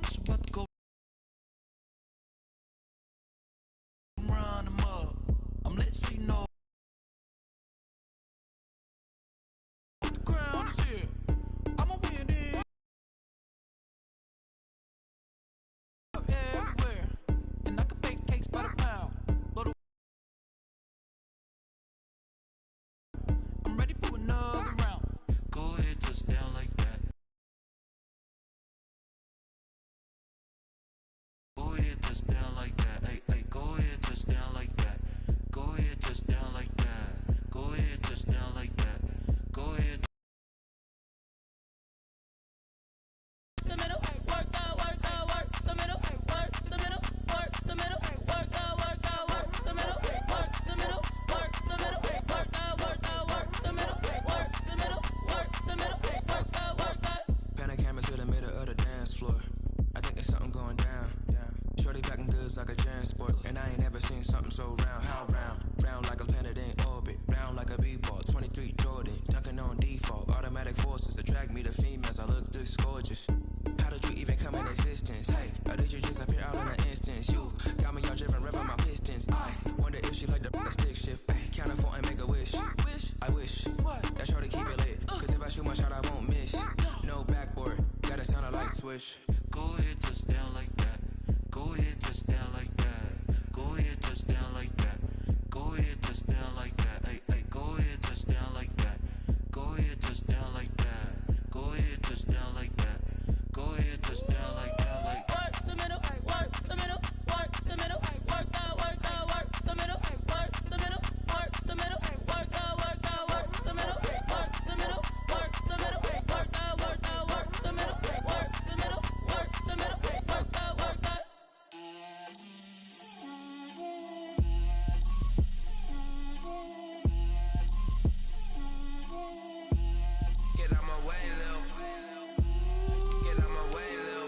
It's about to go run them up. I'm letting you know the crown is here. I'ma win it everywhere, and I can bake cakes by the pound. But I'm ready for another round. Go ahead, touch down like that. Go ahead, touch down like that. Hey, hey, go ahead, touch down like that. Go ahead, touch down like that. Go ahead, touch down like that. Go ahead. The middle, work out, work out, work. The middle, work. The middle, work. The middle, work out, work out, work. The middle, work. The middle, work. The middle, work out, work out, work. The middle, work. The middle, work. The middle, work out, work out. Pan a camera to the middle of the dance floor. I think there's something going down. Shorty packing goods like a transport, and I ain't never seen something so round. How round? Round like a planet in orbit, round like a b-ball. 23 Jordan, dunking on default. Automatic forces attract me to females. I look this gorgeous. How did you even come in existence? Hey, or did you just appear out in an instance? You got me all driven, revving my pistons. I wonder if she like the stick shift. Ay, count a 4 and make a wish. I wish that shorty keep it lit, cause if I shoot my shot, I won't miss. No backboard, gotta sound a light switch. Go ahead, touch down like that. Go ahead, touch down like that. Go ahead, touch down like that. Go ahead, touch down like that. Hey, hey, go ahead, touch down like that. Go ahead, touch down like that. Go ahead, touch down like that. Go ahead, touch down like that. Like work the middle, work the middle, work the middle, work out, work out, work the middle, work the middle, work the middle, work out, work out, work the middle, work the middle, work the middle, work out, work out, work the middle, work the middle, work the middle, work out, work out. Get out my way, Lil. Get out my way, Lil.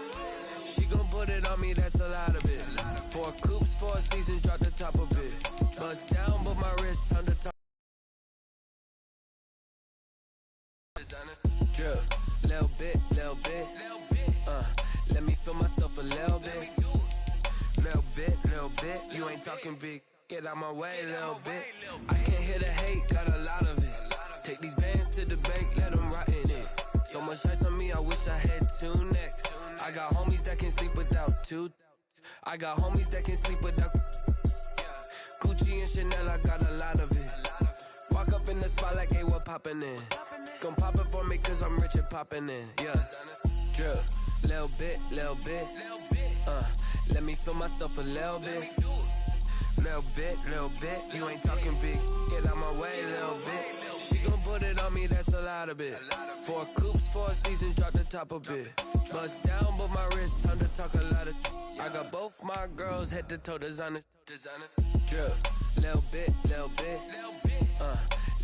She gon' put it on me, that's a lot of it. 4 coops, 4 seasons, drop the top a bit. Bust down, but my wrist on the top. Drip, little bit, little bit. Let me feel myself a little bit. Little bit. You ain't talking big. Get out my way, little bit. I can't hear the hate, got a lot of it. Take these bands to the bank, let them rot in it. So much ice on me, I wish I had 2 necks. I got homies that can sleep without 2. I got homies that can sleep without Gucci and Chanel, I got a lot of it. Walk up in the spot like, hey, what poppin' in? Gon' pop it for me cause I'm rich and poppin' in, yeah. Drip, little bit. Let me feel myself a little bit. Little bit. You ain't talking big. Get out my way, little bit. She gon' put it on me, that's a lot of it. 4 coops, 4 seasons, drop the top a bit. Bust down, but my wrist time to talk a lot of. I got both my girls head to toe designer. Drip, little bit.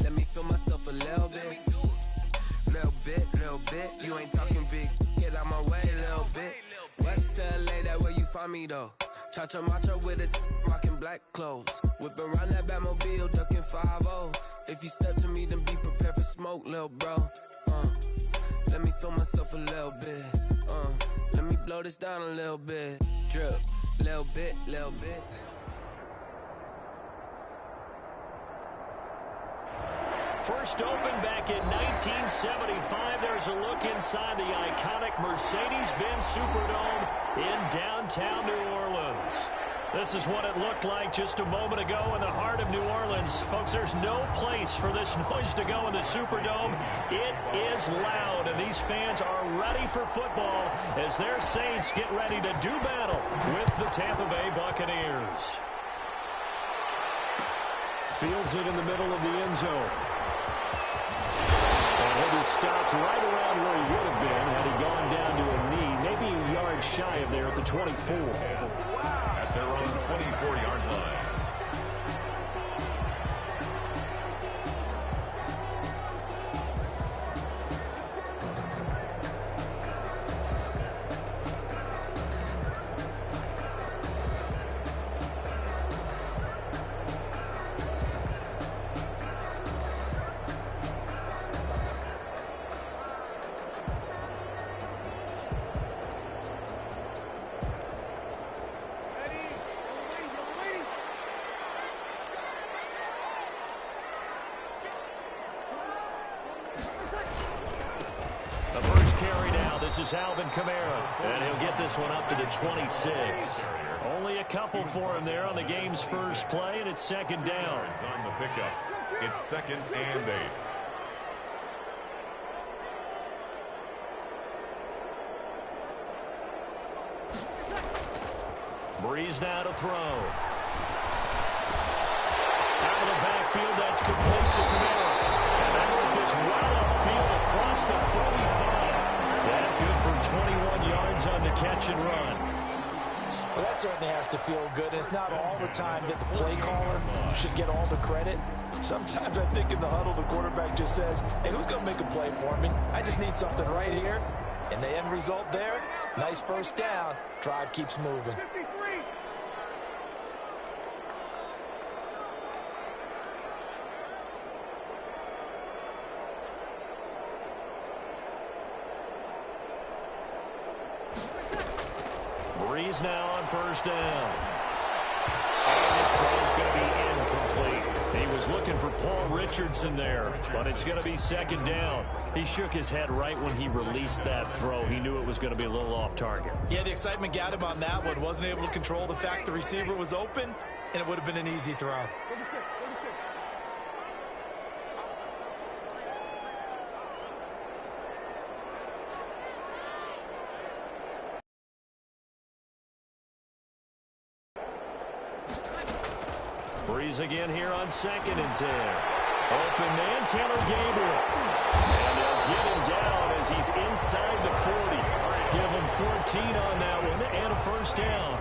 Let me feel myself a little bit. Little bit. You ain't talking big. Get out my way, little bit. West LA, that where you find me though. Cha-cha macha with a rockin' black clothes. Whip around that Batmobile, ducking 5-0. If you step to me, then be prepared for smoke, lil' bro. Let me feel myself a little bit. Let me blow this down a little bit. Drip, little bit. First opened back in 1975. There's a look inside the iconic Mercedes-Benz Superdome in downtown New Orleans. This is what it looked like just a moment ago in the heart of New Orleans. Folks, there's no place for this noise to go in the Superdome. It is loud, and these fans are ready for football as their Saints get ready to do battle with the Tampa Bay Buccaneers. Fields it in the middle of the end zone. He'll be stopped right around where he would have been had he gone down to a knee, maybe a yard shy of there at the 24. At their own 24-yard line. This is Alvin Kamara, and he'll get this one up to the 26. Only a couple for him there on the game's first play, and it's second down. It's on the pickup. It's 2nd and 8. Breeze now to throw. Out of the backfield, that's complete to Kamara. And that worked this well upfield across the 45. That good for 21 yards on the catch and run. Well, that certainly has to feel good. And it's not all the time that the play caller should get all the credit. Sometimes I think in the huddle, the quarterback just says, hey, who's going to make a play for me? I just need something right here. And the end result there, nice first down. Drive keeps moving. Breeze now on first down. And his throw is going to be incomplete. He was looking for Paul Richardson there, but it's going to be second down. He shook his head right when he released that throw. He knew it was going to be a little off target. Yeah, the excitement got him on that one. Wasn't able to control the fact the receiver was open, and it would have been an easy throw. Breeze again here on 2nd and 10. Open man, Taylor Gabriel. And they'll get him down as he's inside the 40. Give him 14 on that one and a first down.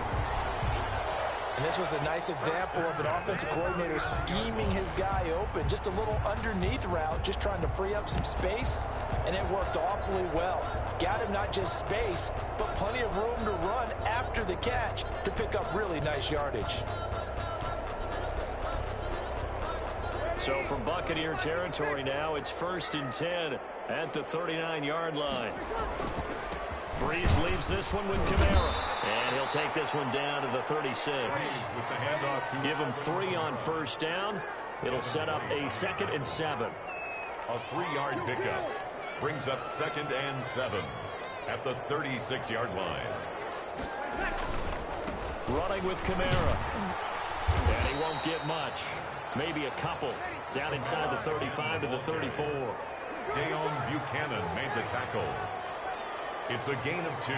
And this was a nice example of an offensive coordinator scheming his guy open. Just a little underneath route, just trying to free up some space, and it worked awfully well. Got him not just space, but plenty of room to run after the catch to pick up really nice yardage. So from Buccaneer territory now, it's 1st and 10 at the 39-yard line. Breeze leaves this one with Kamara, and he'll take this one down to the 36. Give him 3 on first down. It'll set up a 2nd and 7. A 3-yard pickup brings up 2nd and 7 at the 36-yard line. Running with Kamara, and he won't get much. Maybe a couple down inside the 35 to the 34. Deon Buchanan made the tackle. It's a gain of 2.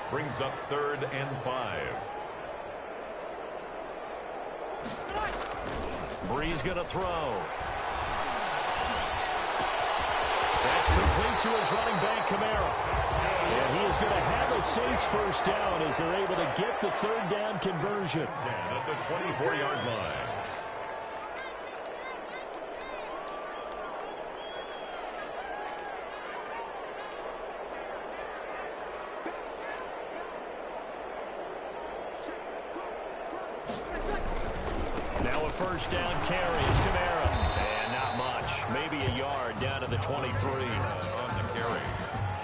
Brings up 3rd and 5. Breeze going to throw. That's complete to his running back, Kamara. And he is going to have a Saints first down as they're able to get the 3rd down conversion. 10 at the 24-yard line. Now a first down carry. It's Kamara. And not much. Maybe a yard down to the 23. On the carry.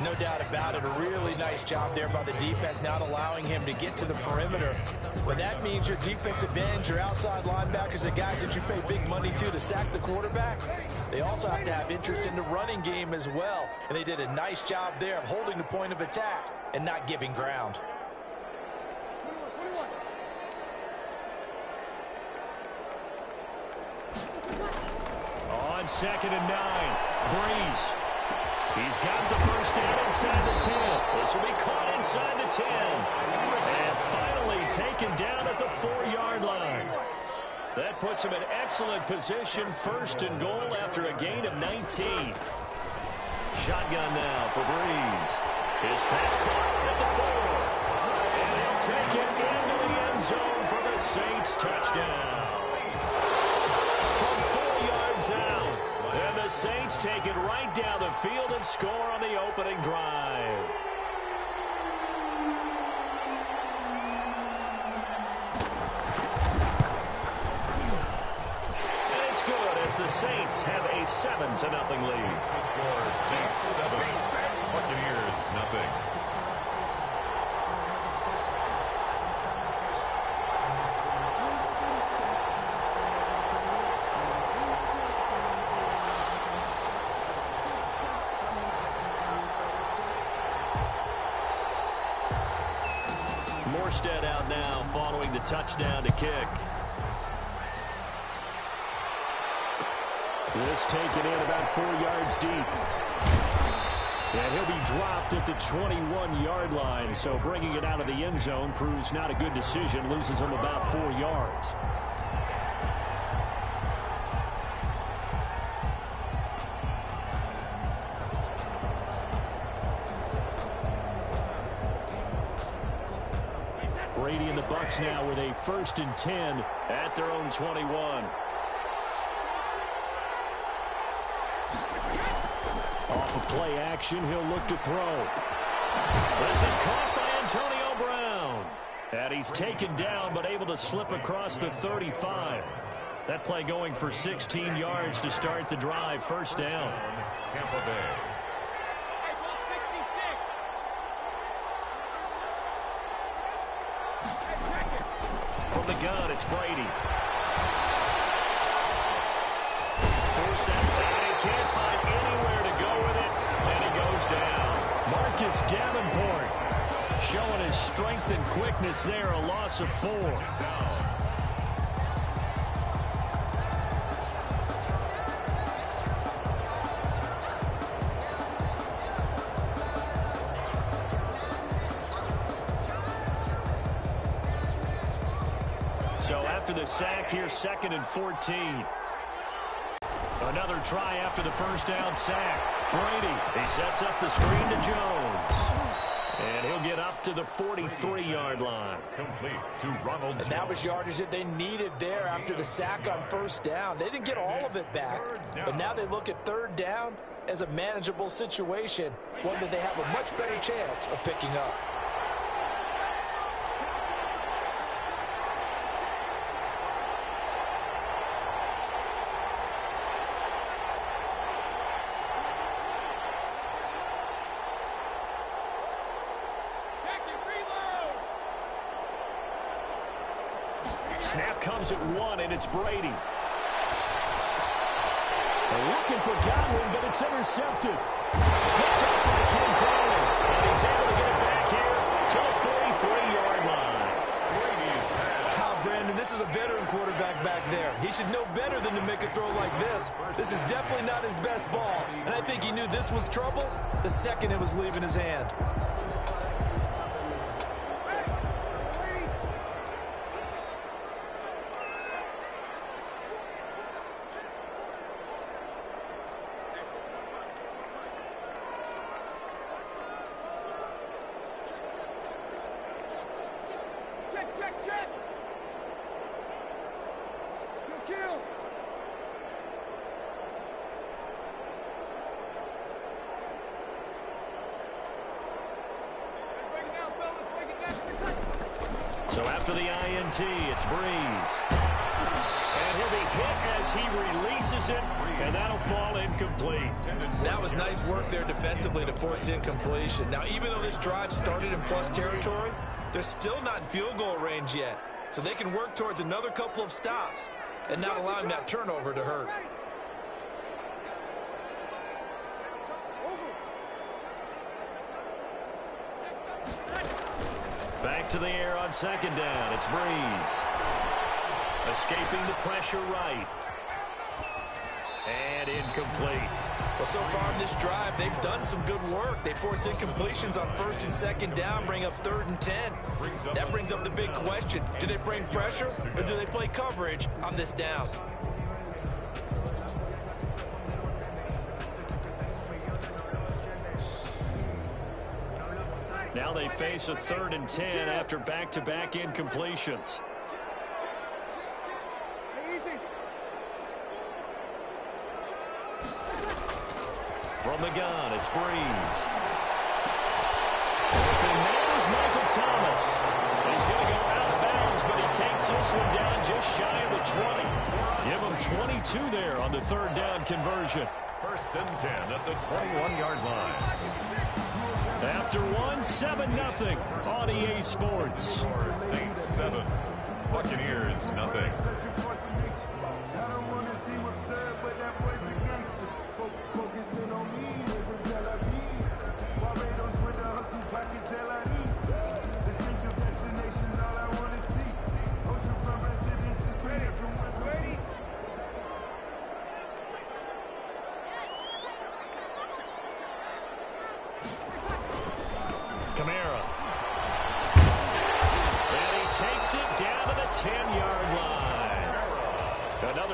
No doubt about it. A really nice job there by the defense, not allowing him to get to the perimeter. Well, that means your defensive ends, your outside linebackers, the guys that you pay big money to sack the quarterback, they also have to have interest in the running game as well. And they did a nice job there of holding the point of attack and not giving ground. On 2nd and 9, Breeze. He's got the first down inside the 10. This will be caught inside the 10. And finally taken down at the 4-yard line. That puts him in excellent position, 1st and goal after a gain of 19. Shotgun now for Breeze. His pass caught at the 4. And he'll take it into the end zone for the Saints touchdown. From 4 yards out. And the Saints take it right down the field and score on the opening drive. And it's good as the Saints have a 7-0 lead. The score, Saints 7, Buccaneers nothing. Morstead out now following the touchdown to kick. This taken in about 4 yards deep. And he'll be dropped at the 21-yard line. So bringing it out of the end zone proves not a good decision. Loses him about 4 yards. Brady and the Bucs now with a 1st and 10 at their own 21. Off of play action, he'll look to throw. This is caught by Antonio Brown. And he's taken down, but able to slip across the 35. That play going for 16 yards to start the drive. First down. Tampa Bay. From the gun, it's Brady. Forced that, and he can't find anywhere to go with it, and he goes down. Marcus Davenport showing his strength and quickness there, a loss of 4. So after the sack, here's 2nd and 14. Another try after the first down sack. Brady, he sets up the screen to Jones. And he'll get up to the 43-yard line. Complete to Ronald Jones. And that was yardage that they needed there after the sack on first down. They didn't get all of it back. But now they look at 3rd down as a manageable situation, one that they have a much better chance of picking up. Snap comes at 1, and it's Brady. They're looking for Godwin, but it's intercepted. Picked up by Ken Crowley, and he's able to get it back here to the 43-yard line. Brandon, this is a veteran quarterback back there. He should know better than to make a throw like this. This is definitely not his best ball, and I think he knew this was trouble the second it was leaving his hand. So after the INT, it's Breeze. And he'll be hit as he releases it, and that'll fall incomplete. That was nice work there defensively to force incompletion. Now, even though this drive started in plus territory, they're still not in field goal range yet. So they can work towards another couple of stops and not allowing that turnover to hurt. Back to the air on 2nd down. It's Breeze. Escaping the pressure right. And incomplete. Well, so far in this drive, they've done some good work. They force incompletions on 1st and 2nd down, bring up 3rd and 10. That brings up the big question. Do they bring pressure or do they play coverage on this down? Now they face a 3rd and 10 after back-to-back incompletions. From the gun, it's Breeze. Open man is Michael Thomas. He's going to go out of bounds, but he takes this one down just shy of the 20. Give him 22 there on the 3rd down conversion. 1st and 10 at the 21-yard line. After 7-0 on EA Sports. Saints 7, Buccaneers nothing.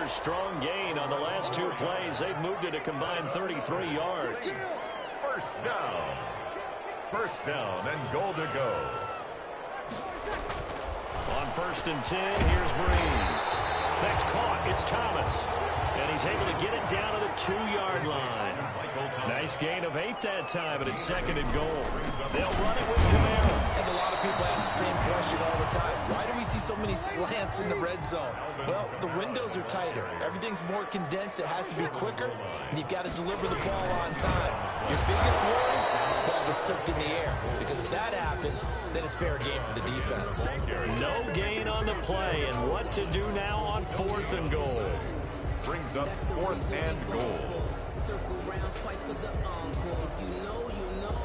another strong gain on the last 2 plays. They've moved it a combined 33 yards. First down. First down and goal to go. On 1st and 10, here's Breeze. That's caught. It's Thomas. And he's able to get it down to the 2-yard line. Nice gain of 8 that time, but it's 2nd and goal. They'll run it with Camaro. I think a lot of people ask the same question all the time. Why do we see so many slants in the red zone? Well, the windows are tighter. Everything's more condensed. It has to be quicker, and you've got to deliver the ball on time. Your biggest worry? Ball gets tipped in the air. Because if that happens, then it's fair game for the defense. No gain on the play, and what to do now on 4th and goal. Brings up 4th and goal. Circle round twice for the encore. If you know, you know.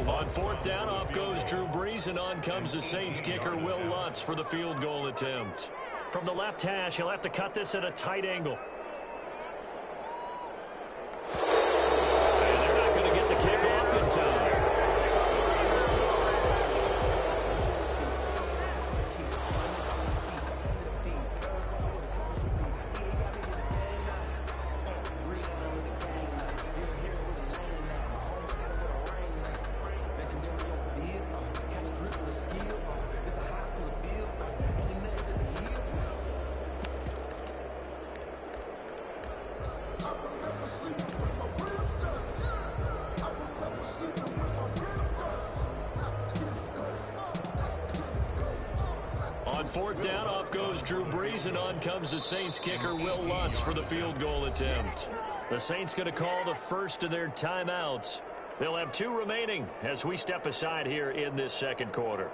On 4th down, off goes Drew Brees, and on comes the Saints kicker, Will Lutz, for the field goal attempt. From the left hash, he'll have to cut this at a tight angle. And they're not going to get the kick off in time. On 4th down, off goes Drew Brees, and on comes the Saints kicker, Will Lutz, for the field goal attempt. The Saints going to call the first of their timeouts. They'll have 2 remaining as we step aside here in this 2nd quarter.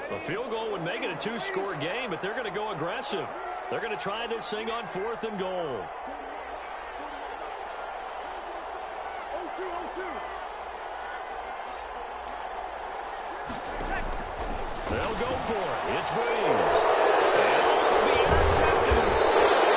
The field goal would make it a 2-score game, but they're going to go aggressive. They're going to try this thing on 4th and goal. They'll go for it. It's Breeze. And it'll be intercepted.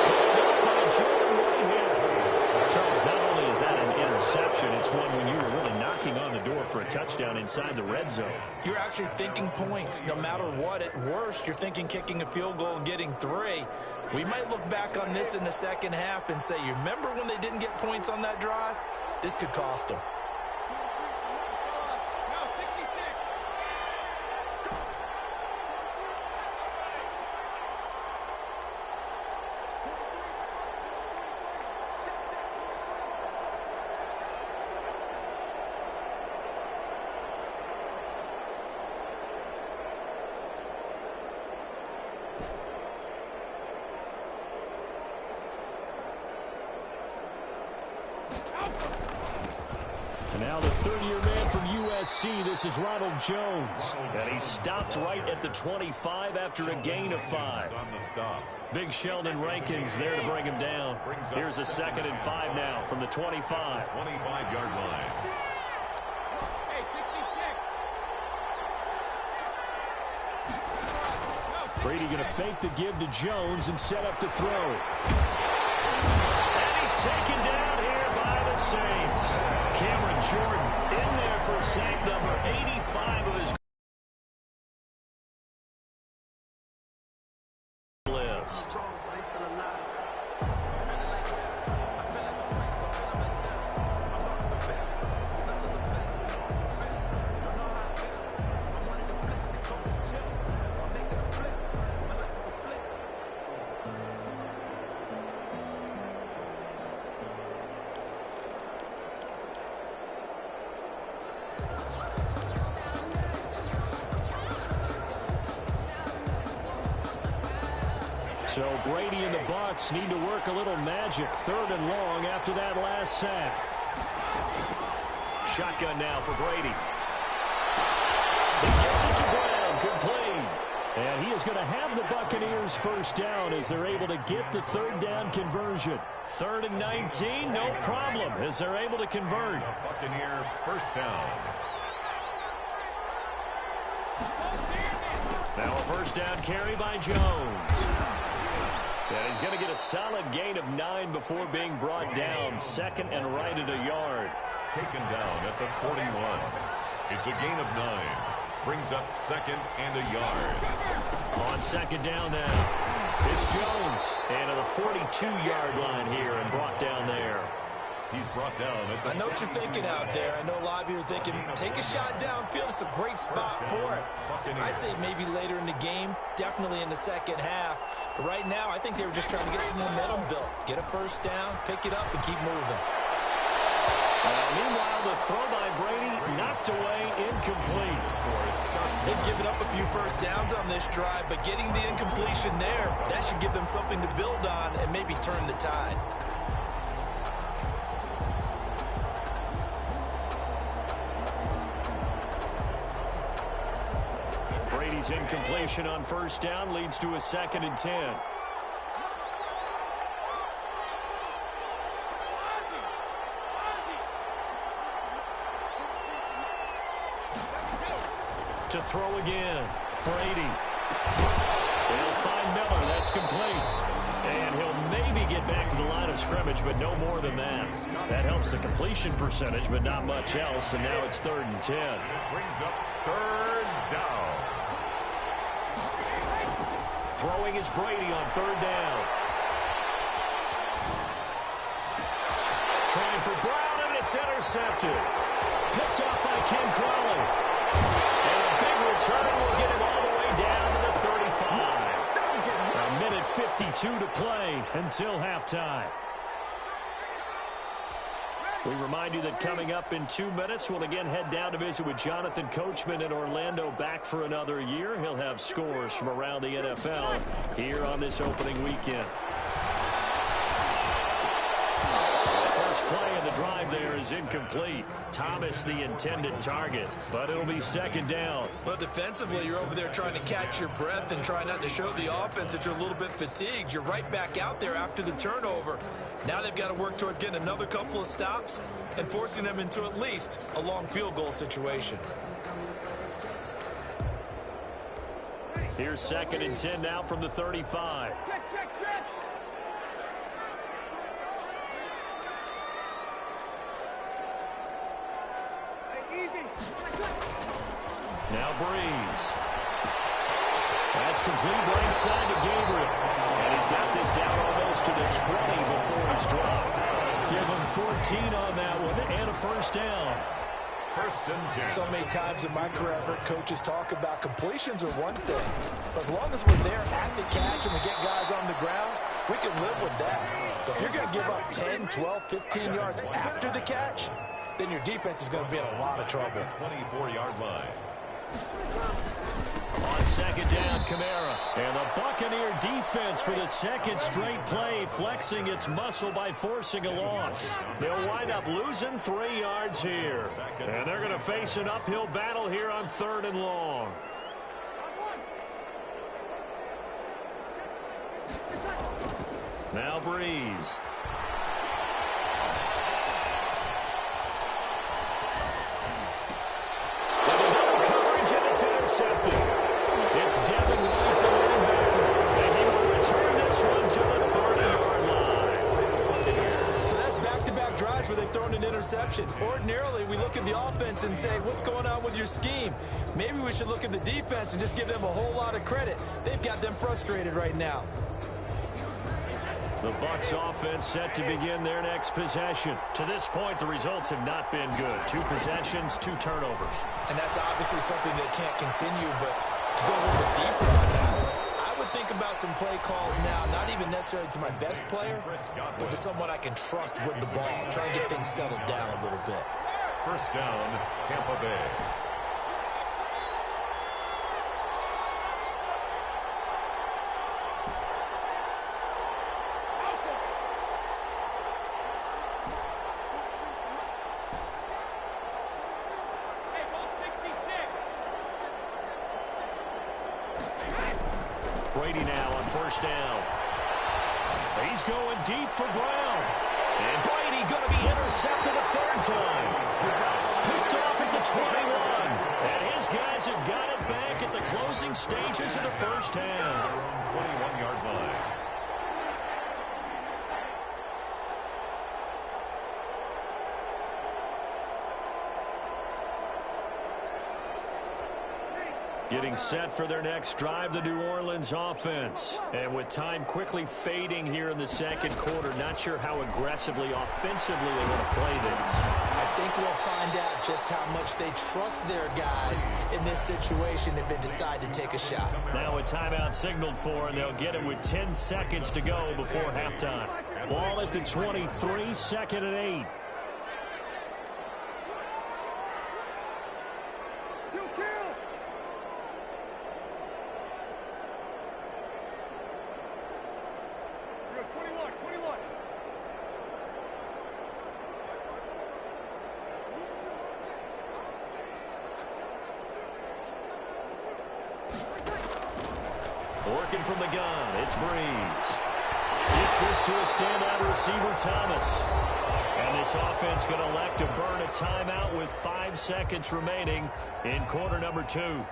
Picked up by Jordan Whitehead. Charles, not only is that an interception, it's one when you were really knocking on the door for a touchdown inside the red zone. You're actually thinking points. No matter what, at worst, you're thinking kicking a field goal and getting 3. We might look back on this in the 2nd half and say, you remember when they didn't get points on that drive? This could cost them. And now the 3rd-year man from USC, this is Ronald Jones. And he stopped right at the 25 after a gain of 5. Big Sheldon Rankins there to bring him down. Here's a 2nd and 5 now from the 25. 25-yard line. Brady going to fake the give to Jones and set up to throw. And he's taken down here by the Saints. Cameron Jordan in there for sack number 85 of his list. So Brady and the Bucs need to work a little magic. 3rd and long after that last sack. Shotgun now for Brady. He gets it to Brown. Complete. And he is going to have the Buccaneers first down as they're able to get the third down conversion. 3rd and 19, no problem as they're able to convert. Buccaneer first down. Now a first down carry by Jones. And he's going to get a solid gain of 9 before being brought down. 2nd and right at a yard. Taken down at the 41. It's a gain of 9. Brings up 2nd and a yard. On 2nd down now, it's Jones. And to the 42-yard line here and brought down there. He's brought down at the... I know what you're thinking out there. I know a lot of you are thinking, take a shot downfield. It's a great spot for it. I'd say maybe later in the game, definitely in the second half. But right now, I think they were just trying to get some momentum built. Get a first down, pick it up, and keep moving. Meanwhile, the throw by Brady knocked away, incomplete. They've given up a few first downs on this drive, but getting the incompletion there, that should give them something to build on and maybe turn the tide. Brady's incompletion on first down leads to a 2nd and 10. To throw again, Brady. They'll find Miller. That's complete. And he'll maybe get back to the line of scrimmage, but no more than that. That helps the completion percentage, but not much else. And now it's 3rd and 10. It brings up 3rd down. Throwing is Brady on 3rd down. Trying for Brown, and it's intercepted. Picked off by Ken Crawley. And a big return will get him all the way down to the 35. A minute 52 to play until halftime. We remind you that coming up in 2 minutes, we'll again head down to visit with Jonathan Coachman in Orlando, back for another year. He'll have scores from around the NFL here on this opening weekend. Play of the drive there is incomplete. Thomas the intended target, but it'll be 2nd down. But defensively, you're over there trying to catch your breath and try not to show the offense that you're a little bit fatigued. You're right back out there after the turnover. Now they've got to work towards getting another couple of stops and forcing them into at least a long field goal situation. Here's 2nd and 10 now from the 35. Check. Now Breeze. That's complete right side to Gabriel. And he's got this down almost to the 20 before he's dropped. Give him 14 on that one and a first down. 1st and 10. So many times in my career, I've heard coaches talk about completions are one thing. But as long as we're there at the catch and we get guys on the ground, we can live with that. But if you're going to give up 10, 12, 15 yards after the catch, then your defense is going to be in a lot of trouble. 24-yard line. On 2nd down, Kamara. And the Buccaneer defense for the 2nd straight play, flexing its muscle by forcing a loss. They'll wind up losing 3 yards here. And they're going to face an uphill battle here on 3rd and long. Now Breeze. Intercepted. It's Devin White, the linebacker, and he will return this one to the 30-yard line. So that's back-to-back drives where they've thrown an interception. Ordinarily, we look at the offense and say, what's going on with your scheme? Maybe we should look at the defense and just give them a whole lot of credit. They've got them frustrated right now. The Bucs offense set to begin their next possession. To this point, the results have not been good. 2 possessions, 2 turnovers. And that's obviously something that can't continue, but to go a little bit deeper on that, I would think about some play calls now, not even necessarily to my best player, but to someone I can trust with the ball, try and get things settled down a little bit. 1st down, Tampa Bay. Brady now on first down. He's going deep for Brown. And Brady going to be intercepted a third time. Picked off at the 21. And his guys have got it back at the closing stages of the first half. 21-yard line. Getting set for their next drive, the New Orleans offense. And with time quickly fading here in the second quarter, not sure how aggressively, offensively they want to play this. I think we'll find out just how much they trust their guys in this situation if they decide to take a shot. Now a timeout signaled for, and they'll get it with 10 seconds to go before halftime. Ball at the 23, second and 8. Working from the gun, it's Breeze. Gets this to a standout receiver, Thomas. And this offense going to elect to burn a timeout with 5 seconds remaining in quarter number 2.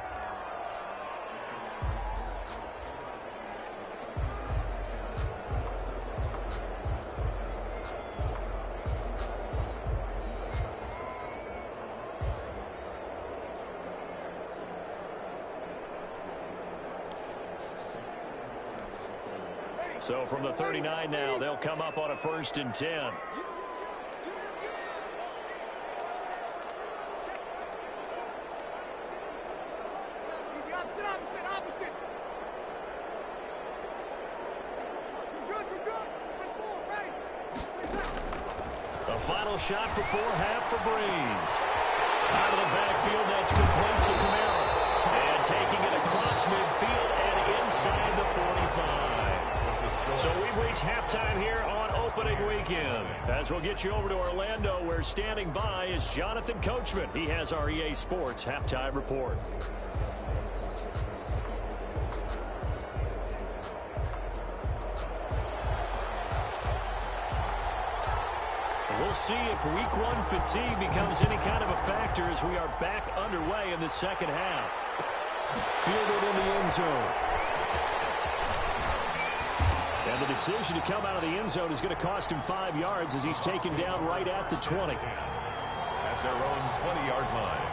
So from the 39 now, they'll come up on a 1st and 10. The final shot before half for Breeze. Out of the backfield, that's complete to Kamara. And taking it across midfield and inside the 45. So we've reached halftime here on opening weekend. As we'll get you over to Orlando, where standing by is Jonathan Coachman. He has our EA Sports halftime report. We'll see if week 1 fatigue becomes any kind of a factor as we are back underway in the second half. Fielded in the end zone. And the decision to come out of the end zone is going to cost him 5 yards as he's taken down right at the 20. At their own 20-yard line.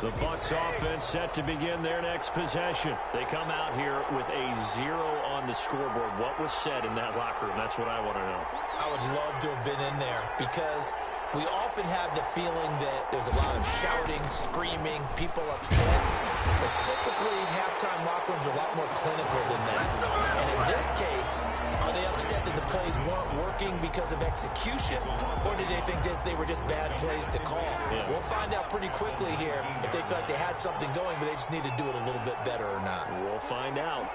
The Bucs offense set to begin their next possession. They come out here with a 0 on the scoreboard. What was said in that locker room? That's what I want to know. I would love to have been in there because we often have the feeling that there's a lot of shouting, screaming, people upset. But typically, halftime locker rooms are a lot more clinical than that. And in this case, are they upset that the plays weren't working because of execution? Or did they think they were just bad plays to call? Yeah. We'll find out pretty quickly here if they feel like they had something going, but they just need to do it a little bit better or not. We'll find out.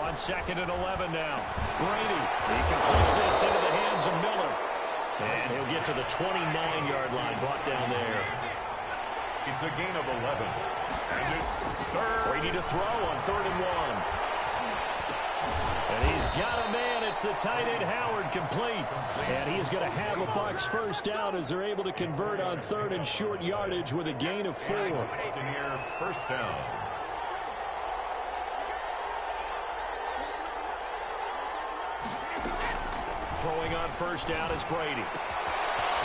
On 2nd and 11 now. Brady. He completes this into the hands of Miller. And he'll get to the 29-yard line. Brought down there. It's a gain of 11. And it's third. Brady to throw on 3rd and 1. And he's got a man. It's the tight end Howard, complete. And he is going to have a Bucs first down as they're able to convert on 3rd and short yardage with a gain of 4. Here, first down. Throwing on first down is Brady.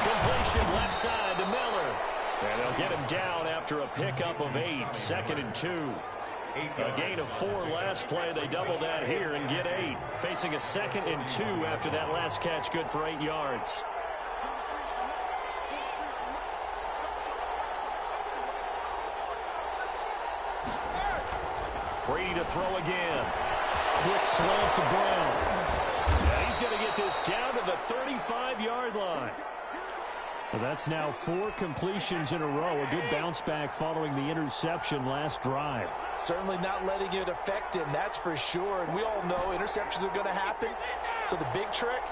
Completion left side to Miller. And they'll get him down after a pickup of 8. 2nd and 2. A gain of 4 last play. They double that here and get 8. Facing a 2nd and 2 after that last catch, good for 8 yards. Brady to throw again. Quick slant to Brown. And he's going to get this down to the 35-yard line. Well, that's now 4 completions in a row. A good bounce back following the interception last drive. Certainly not letting it affect him, that's for sure. And we all know interceptions are going to happen. So the big trick,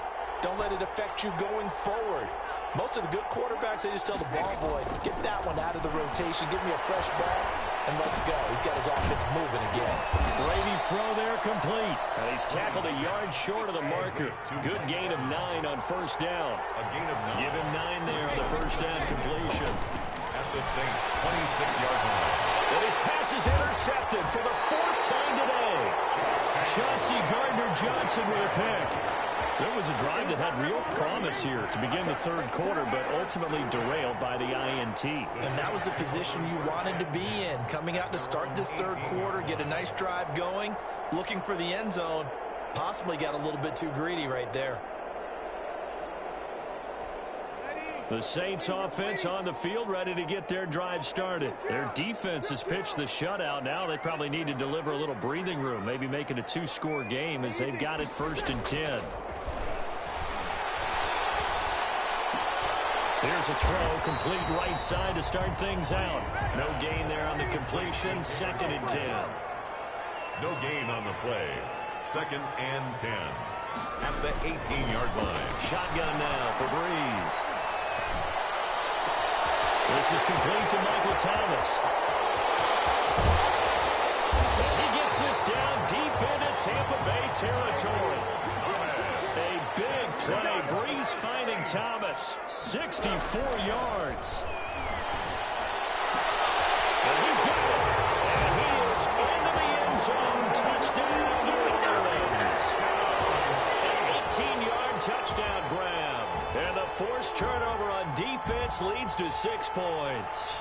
don't let it affect you going forward. Most of the good quarterbacks, they just tell the ball boy, get that one out of the rotation, give me a fresh ball, and let's go. He's got his offense moving again. Brady's throw there complete. And he's tackled a yard short of the marker. Good gain of 9 on first down. A gain of 9. Give him 9 there on the first down completion. At the Saints' 26-yard line. And his pass is intercepted for the 4th time today. Chauncey Gardner-Johnson with a pick. So it was a drive that had real promise here to begin the third quarter, but ultimately derailed by the INT. And that was the position you wanted to be in. Coming out to start this third quarter, get a nice drive going, looking for the end zone. Possibly got a little bit too greedy right there. The Saints offense on the field ready to get their drive started. Their defense has pitched the shutout. Now they probably need to deliver a little breathing room, maybe make it a 2-score game as they've got it 1st and 10. Here's a throw, complete right side to start things out. No gain there on the completion, 2nd and 10. No gain on the play. 2nd and 10. At the 18-yard line. Shotgun now for Breeze. This is complete to Michael Thomas. And he gets this down deep into Tampa Bay territory. A big play. Breeze finding Thomas. 64 yards. And he's got it. And he is into the end zone. Touchdown, New Orleans. An 18-yard touchdown grab. And the forced turnover on defense leads to 6 points.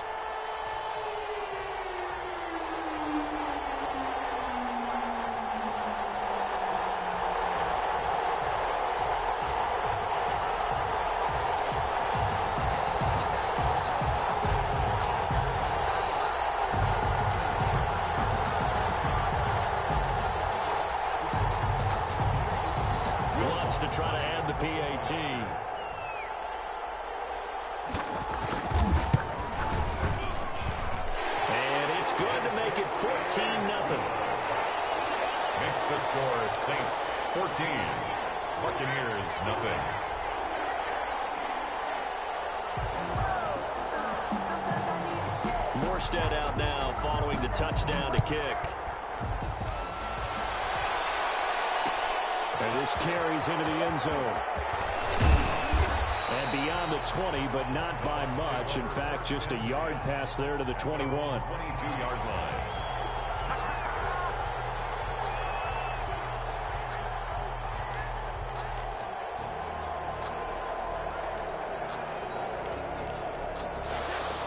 To try to add the PAT. And it's good to make it 14-0. Makes the score Saints 14. Buccaneers nothing. Morstead out now following the touchdown to kick. And this carries into the end zone. And beyond the 20, but not by much. In fact, just a yard pass there to the 21. 22-yard line.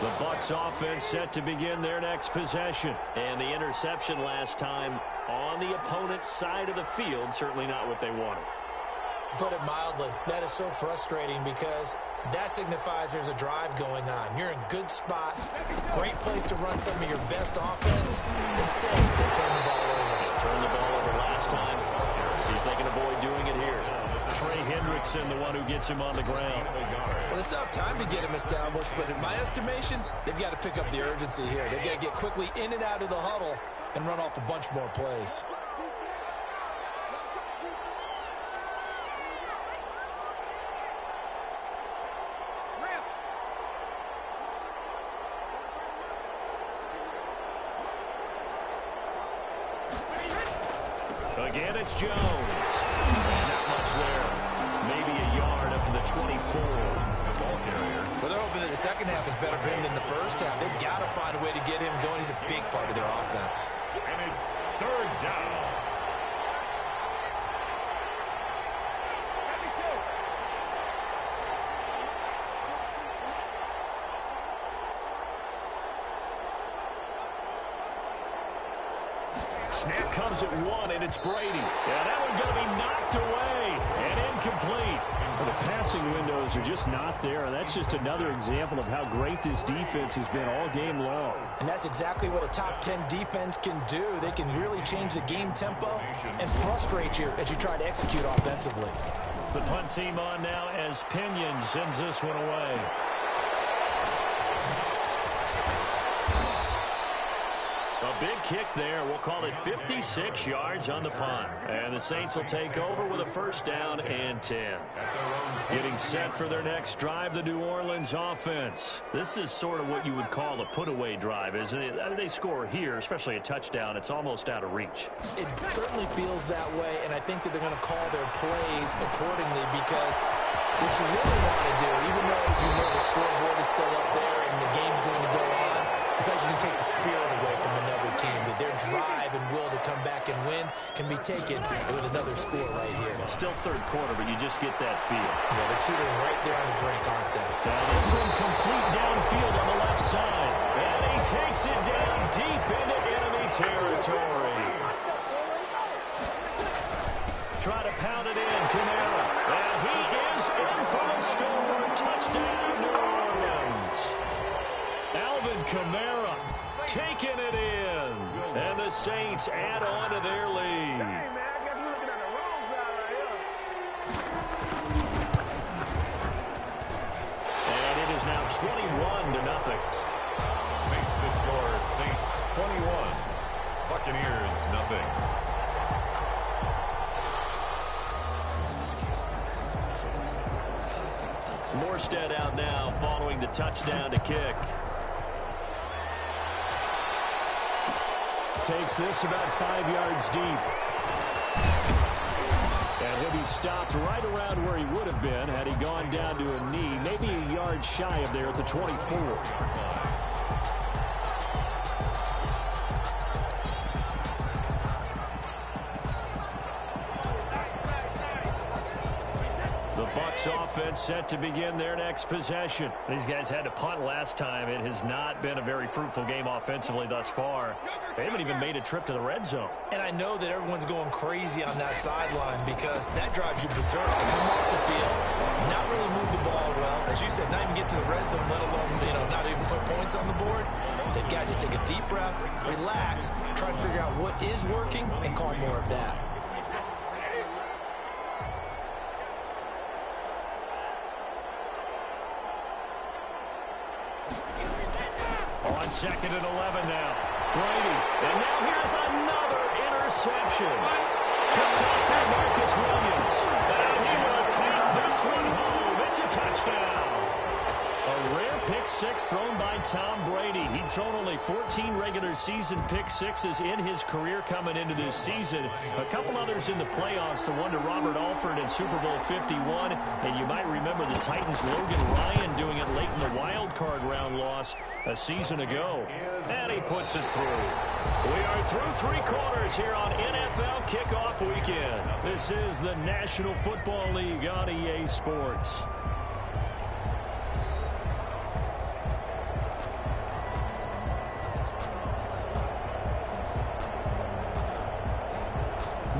The Bucs offense set to begin their next possession. And the interception last time on the opponent's side of the field, certainly not what they wanted. Put it mildly, that is so frustrating because that signifies there's a drive going on. You're in good spot, great place to run some of your best offense. Instead, they turn the ball over. Turned the ball over last time. See if they can avoid doing it here. Trey Hendrickson, the one who gets him on the ground. Well, they still have time to get him established, but in my estimation, they've got to pick up the urgency here. They've got to get quickly in and out of the huddle and run off a bunch more plays. Again, it's Jones. Not much there. Maybe a yard up to the 24. The ball carrier. Well, they're hoping that the second half is better for him than the first half. They've got to find a way to get him going. He's a big part of their offense. And it's 3rd down. snap comes at 1, and it's Brady. Yeah, that one's going to be knocked away and incomplete. The passing windows are just not there, and that's just another example of how great this defense has been all game long. And that's exactly what a top 10 defense can do. They can really change the game tempo and frustrate you as you try to execute offensively. The punt team on now as Pinion sends this one away. A big kick there. We'll call it 56 yards on the punt. And the Saints will take over with a first down and 10. Getting set for their next drive, the New Orleans offense. This is sort of what you would call a put-away drive, isn't it? They score here, especially a touchdown. It's almost out of reach. It certainly feels that way, and I think that they're going to call their plays accordingly because what you really want to do, even though you know the scoreboard is still up there and the game's going to go on, I think you can take the spirit away from another team, that their drive and will to come back and win can be taken with another score right here. Still third quarter, but you just get that feel. Yeah, they're teetering right there on the brink, aren't they? And it's incomplete downfield on the left side. And he takes it down deep into enemy territory. Try to pound it in, Kamara. And he is in for the score. Touchdown, New Orleans. Alvin Kamara taking it in. And the Saints add on to their lead. And it is now 21-0. Makes the score Saints 21, Buccaneers nothing. Morstead out now following the touchdown to kick. Takes this about 5 yards deep. And he'll be stopped right around where he would have been had he gone down to a knee, maybe a yard shy of there at the 24. Offense set to begin their next possession. These guys had to punt last time. It has not been a very fruitful game offensively thus far. They haven't even made a trip to the red zone. And I know that everyone's going crazy on that sideline because that drives you berserk to come off the field, not really move the ball well. As you said, not even get to the red zone, let alone, not even put points on the board. They've got to just take a deep breath, relax, try to figure out what is working, and call more of that. Second and 11 now. Brady. And now here's another interception. Picked up by Marcus Williams. And he will take this one home. It's a touchdown. A rare pick six thrown by Tom Brady. He'd thrown only 14 regular season pick sixes in his career coming into this season. A couple others in the playoffs, the one to Robert Alford in Super Bowl 51. And you might remember the Titans' Logan Ryan doing it late in the wild card round loss a season ago. And he puts it through. We are through three quarters here on NFL Kickoff Weekend. This is the National Football League on EA Sports.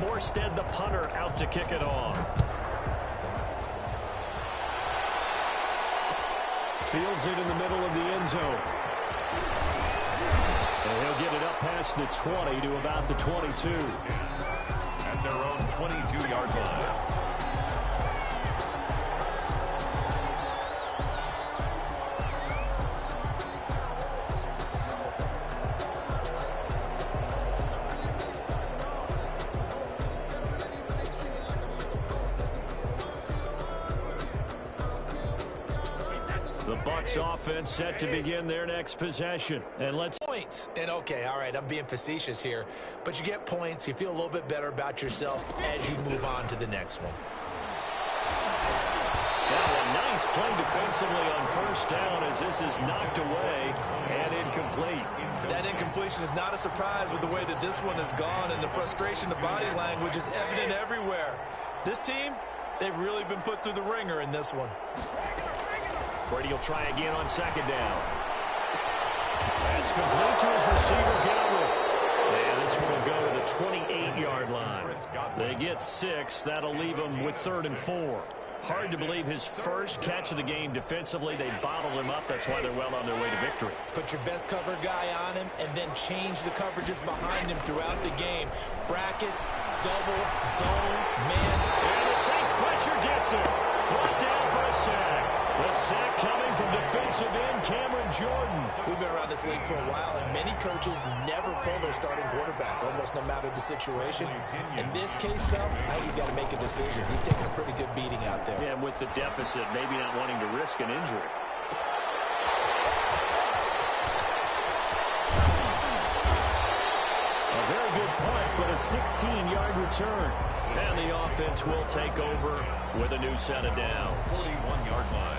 Morstead, the punter, out to kick it off. Fields it in the middle of the end zone. And he'll get it up past the 20 to about the 22. At their own 22-yard line. Offense set to begin their next possession. And let's points. And okay, all right, I'm being facetious here, but you get points. You feel a little bit better about yourself as you move on to the next one. Now a nice play defensively on first down as this is knocked away and incomplete. That incompletion is not a surprise with the way that this one has gone, and the frustration, the body language is evident everywhere. This team, they've really been put through the ringer in this one. Brady will try again on second down. That's complete to his receiver, Gallup. And this one will go to the 28-yard line. They get 6. That'll leave them with 3rd and 4. Hard to believe his first catch of the game defensively. They bottled him up. That's why they're well on their way to victory. Put your best cover guy on him and then change the coverages behind him throughout the game. Brackets, double, zone, man. And the Saints pressure gets him. Brought down for a sack. The sack coming from defensive end Cameron Jordan. We've been around this league for a while, and many coaches never pull their starting quarterback, almost no matter the situation. In this case, though, I think he's got to make a decision. He's taking a pretty good beating out there. Yeah, and with the deficit, maybe not wanting to risk an injury. A very good punt, but a 16-yard return. And the offense will take over with a new set of downs. 41-yard line.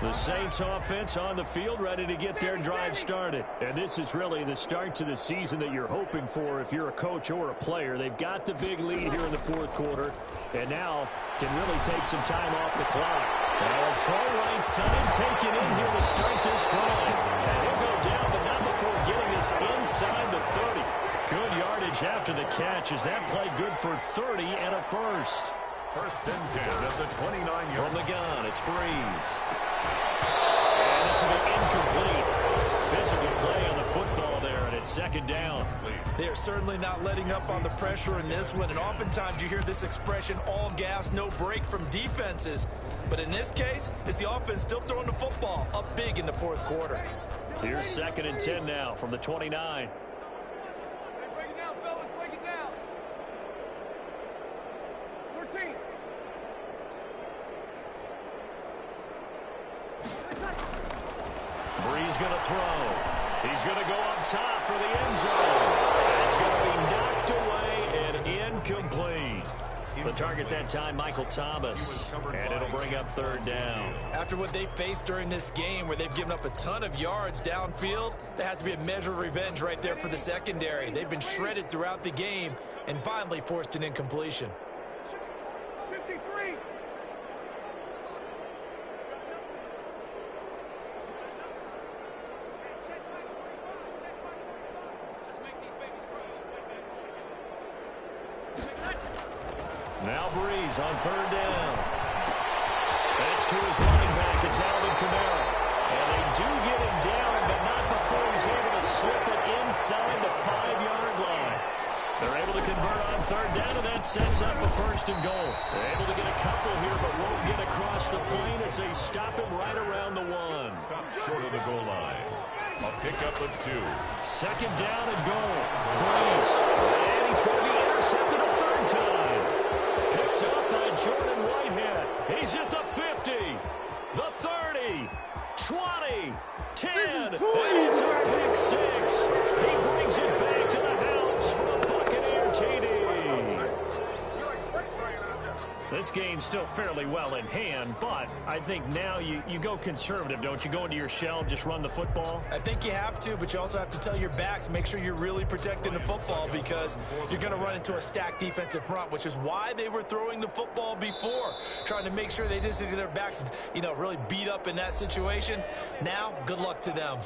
The Saints offense on the field, ready to get their drive started. And this is really the start to the season that you're hoping for if you're a coach or a player. They've got the big lead here in the 4th quarter, and now can really take some time off the clock. Now a throw right side taken in here to start this drive. And he'll go down, but not before getting this inside the 30. Good yardage after the catch. Is that play good for 30 and a first? 1st and 10 at the 29-yard. From the gun, it's Breeze. And this will be incomplete. Physical play on the football there, and it's 2nd down. They are certainly not letting up on the pressure in this one, and oftentimes you hear this expression, all gas, no break from defenses. But in this case, it's the offense still throwing the football up big in the 4th quarter. Here's 2nd and 10 now from the 29. Breeze going to throw. He's going to go up top for the end zone. It's going to be knocked away and incomplete. The target that time, Michael Thomas. And it'll bring up 3rd down. After what they faced during this game where they've given up a ton of yards downfield, there has to be a measure of revenge right there for the secondary. They've been shredded throughout the game and finally forced an incompletion. 53. Now Breeze on 3rd down. That's to his running back. It's Alvin Kamara. And they do get him down, but not before he's able to slip it inside the 5-yard line. They're able to convert on 3rd down, and that sets up a 1st and goal. They're able to get a couple here, but won't get across the plane as they stop him right around the 1. Stop short of the goal line. A pickup of 2. 2nd down and goal. Breeze. And he's going to be intercepted a 3rd time. Picked up by Jordan Whitehead. He's at the 50, the 30, 20, 10. It's a pick 6. He brings it back to the house for a Buccaneer TD. This game's still fairly well in hand, but I think now you go conservative, don't you? Go into your shell, just run the football? I think you have to, but you also have to tell your backs, make sure you're really protecting the football because you're going to run into a stacked defensive front, which is why they were throwing the football before, trying to make sure they just get their backs, really beat up in that situation. Now, good luck to them.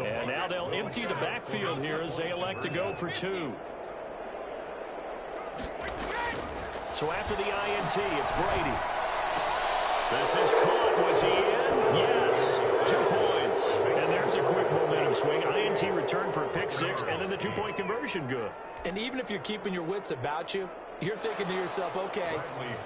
And now they'll empty the backfield here as they elect to go for 2. So after the INT, it's Brady. This is caught. Was he in? Yes. 2 points. And there's a quick momentum swing. INT return for a pick 6, and then the 2-point conversion good. And even if you're keeping your wits about you, you're thinking to yourself, okay,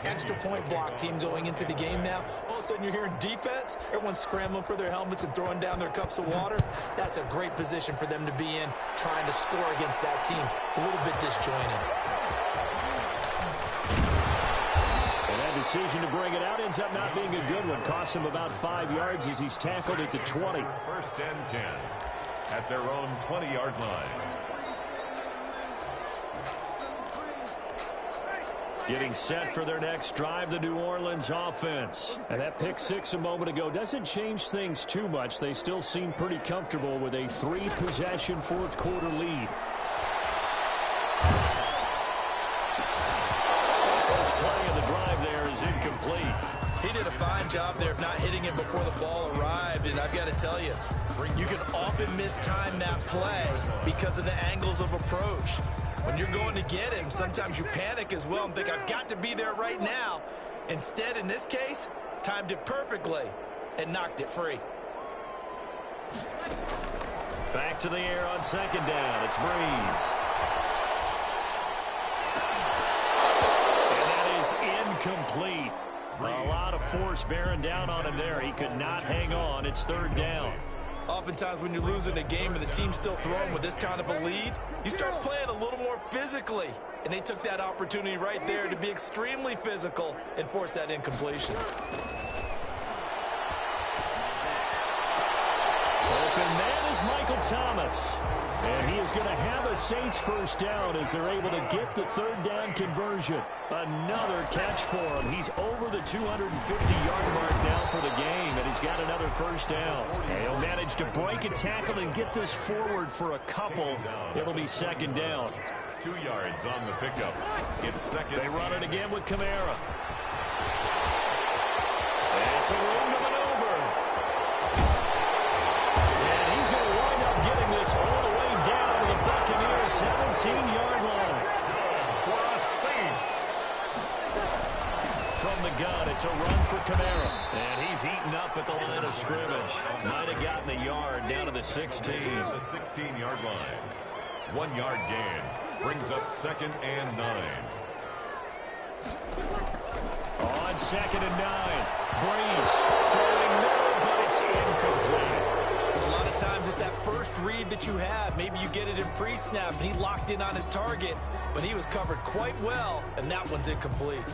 extra point block team going into the game now. All of a sudden you're hearing defense. Everyone's scrambling for their helmets and throwing down their cups of water. That's a great position for them to be in, trying to score against that team. A little bit disjointed. And that decision to bring it out ends up not being a good one. Costs him about 5 yards as he's tackled at the 20. 1st and 10 at their own 20-yard line. Getting set for their next drive, the New Orleans offense. And that pick 6 a moment ago doesn't change things too much. They still seem pretty comfortable with a 3-possession 4th quarter lead. job there of not hitting it before the ball arrived. And I've got to tell you, you can often mistime that play because of the angles of approach. When you're going to get him, sometimes you panic as well and think, I've got to be there right now. Instead, in this case, timed it perfectly and knocked it free. Back to the air on second down. It's Breeze. And that is incomplete. A lot of force bearing down on him there. He could not hang on. It's third down. Oftentimes when you're losing a game and the team's still throwing with this kind of a lead, you start playing a little more physically. And they took that opportunity right there to be extremely physical and force that incompletion. Open man is Michael Thomas. And he is going to have a Saints first down as they're able to get the third down conversion. Another catch for him. He's over the 250-yard mark now for the game, and he's got another first down. And he'll manage to break a tackle and get this forward for a couple. It'll be second down. 2 yards on the pickup. It's second. They run it again with Kamara. It's a room to maneuver. And he's going to wind up getting this all the way down to the Buccaneers' 17-yard line. For the Saints. From the gun, it's a run for Kamara. And he's heating up at the line of scrimmage. Might have gotten a yard down to the 16. The 16-yard line. 1 yard gain. Brings up second and 9. On second and 9. Breeze throwing middle, but it's incomplete. A lot of times it's that first read that you have. Maybe you get it in pre-snap and he locked in on his target, but he was covered quite well, and that one's incomplete.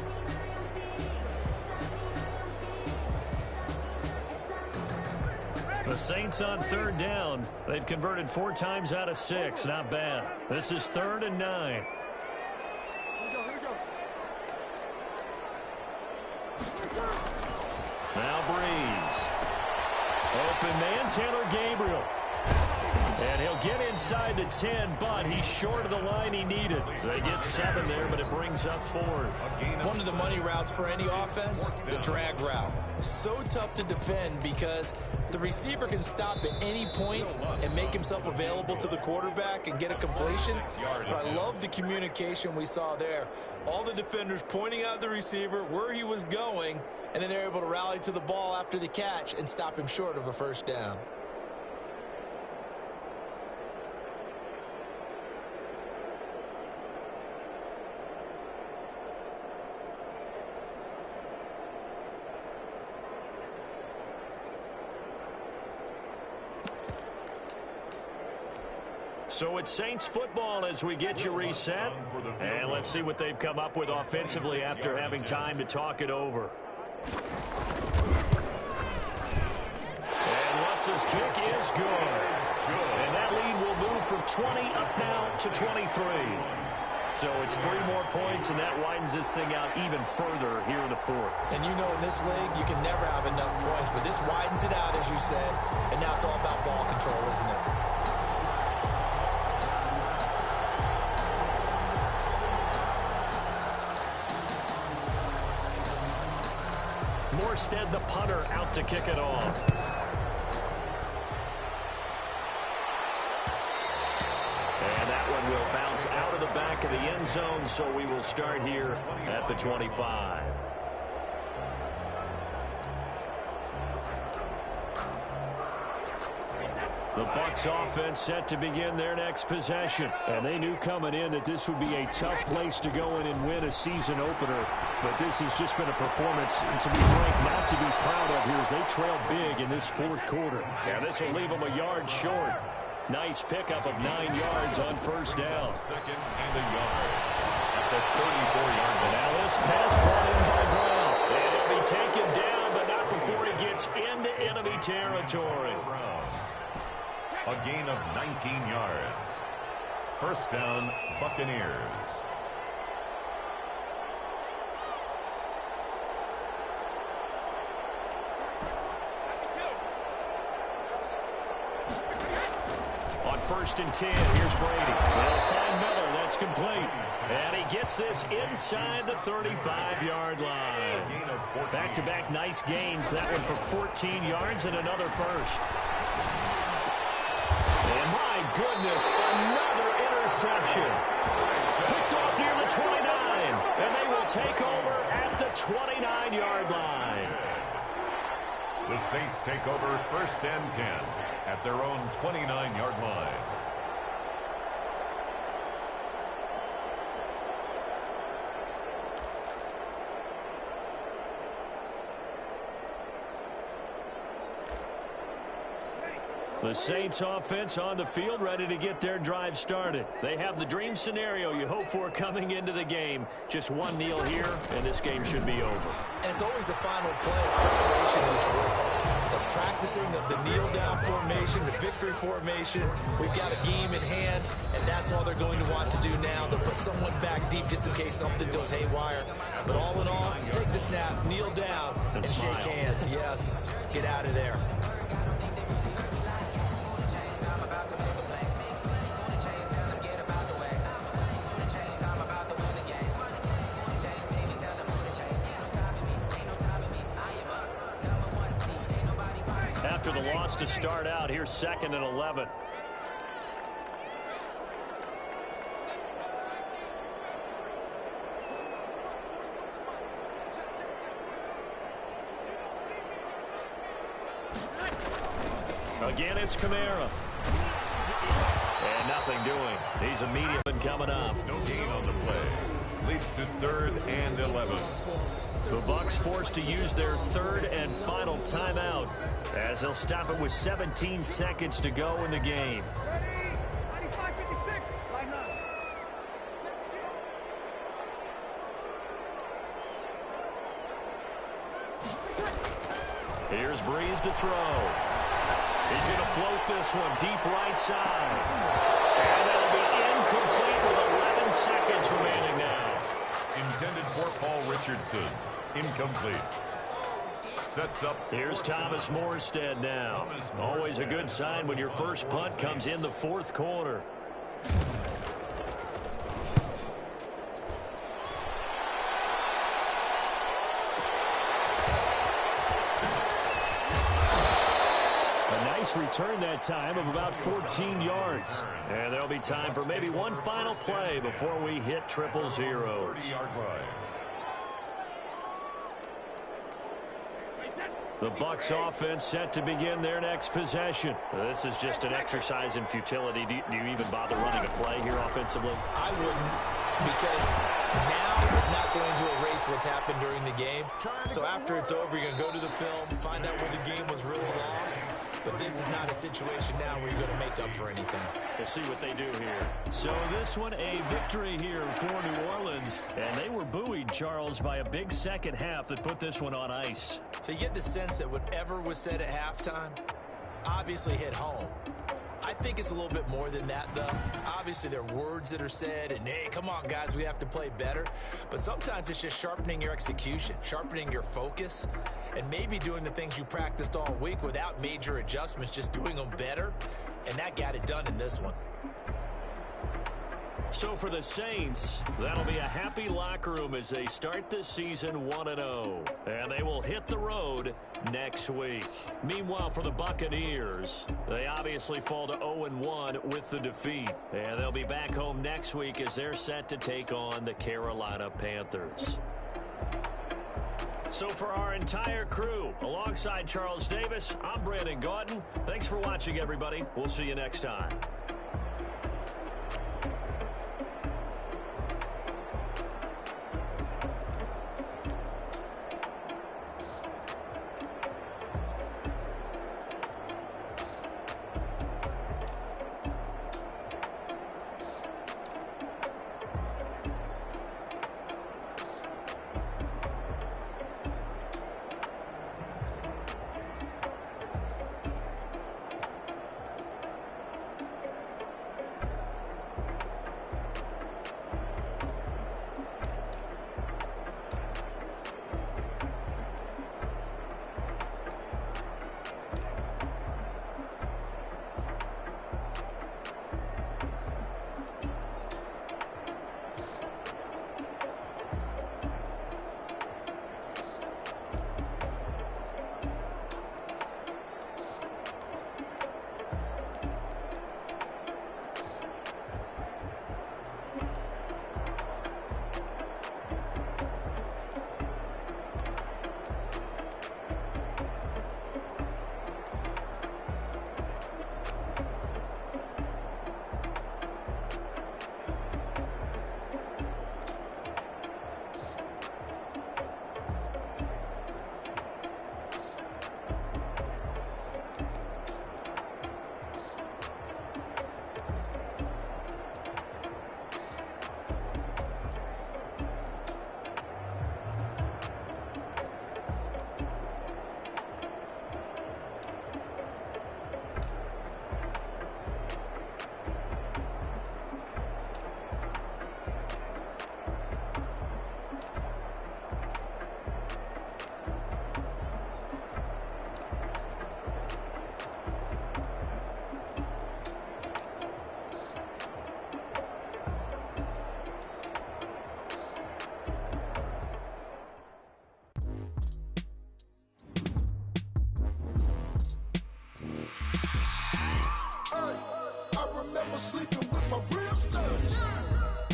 The Saints on third down. They've converted 4 times out of 6. Not bad. This is third and 9. Now Breeze. Open man, Taylor Gabriel. And he'll get inside the 10, but he's short of the line he needed. They get 7 there, but it brings up 4th. One of the money routes for any offense, the drag route. So tough to defend because the receiver can stop at any point and make himself available to the quarterback and get a completion. But I love the communication we saw there. All the defenders pointing out the receiver where he was going, and then they're able to rally to the ball after the catch and stop him short of a first down. So it's Saints football as we get you reset. And let's see what they've come up with offensively after having time to talk it over. And Lutz's kick is good. And that lead will move from 20 up now to 23. So it's 3 more points, and that widens this thing out even further here in the 4th. And you know in this league, you can never have enough points, but this widens it out, as you said. And now it's all about ball control, isn't it? Morstead, the punter, out to kick it off. And that one will bounce out of the back of the end zone, so we will start here at the 25. The Bucs offense set to begin their next possession. And they knew coming in that this would be a tough place to go in and win a season opener. But this has just been a performance, and to be frank, not to be proud of here as they trail big in this 4th quarter. And this will leave them a yard short. Nice pickup of 9 yards on first down. Second and a yard. At the 34-yard line. Now this pass brought in by Brown. And he'll be taken down, but not before he gets into enemy territory. A gain of 19 yards. First down, Buccaneers. 1st and 10. Here's Brady. They'll find Miller. That's complete. And he gets this inside the 35-yard line. Back-to-back nice gains. That one for 14 yards and another first. And my goodness, another interception. Picked off near the 29. And they will take over at the 29-yard line. The Saints take over 1st and 10 at their own 29-yard line. The Saints offense on the field, ready to get their drive started. They have the dream scenario you hope for coming into the game. Just one kneel here, and this game should be over. And it's always the final play of preparation each week. The practicing of the kneel-down formation, the victory formation. We've got a game in hand, and that's all they're going to want to do now. They'll put someone back deep just in case something goes haywire. But all in all, take the snap, kneel down, and shake hands. Yes, get out of there. After the loss to start out, here's 2nd and 11. Again, it's Kamara. And nothing doing. He's a medium coming up. No gain on the play. Leads to 3rd and 11. The Bucs forced to use their 3rd and final timeout as they'll stop it with 17 seconds to go in the game. Ready? 95-56. Line up. Here's Breeze to throw. He's going to float this one deep right side. And that'll be incomplete with 11 seconds remaining now. Intended for Paul Richardson. Incomplete. Sets up. Here's Thomas Morstead now. Always a good sign when your first punt comes in the 4th quarter. A nice return that time of about 14 yards. And there'll be time for maybe one final play before we hit triple zeros. 30-yard line. The Bucs offense set to begin their next possession. This is just an exercise in futility. Do you even bother running a play here offensively? I wouldn't, because now is not going to erase what's happened during the game. So after it's over, you're going to go to the film, find out where the game was really lost. But this is not a situation now where you're going to make up for anything. We'll see what they do here. So this one, a victory here for New Orleans. And they were buoyed, Charles, by a big second half that put this one on ice. So you get the sense that whatever was said at halftime obviously hit home. I think it's a little bit more than that, though. Obviously, there are words that are said, and, hey, come on, guys, we have to play better. But sometimes it's just sharpening your execution, sharpening your focus, and maybe doing the things you practiced all week without major adjustments, just doing them better, and that got it done in this one. So for the Saints, that'll be a happy locker room as they start this season 1-0. And they will hit the road next week. Meanwhile, for the Buccaneers, they obviously fall to 0-1 with the defeat. And they'll be back home next week as they're set to take on the Carolina Panthers. So for our entire crew, alongside Charles Davis, I'm Brandon Gaudin. Thanks for watching, everybody. We'll see you next time. I remember sleeping with my ribs touched.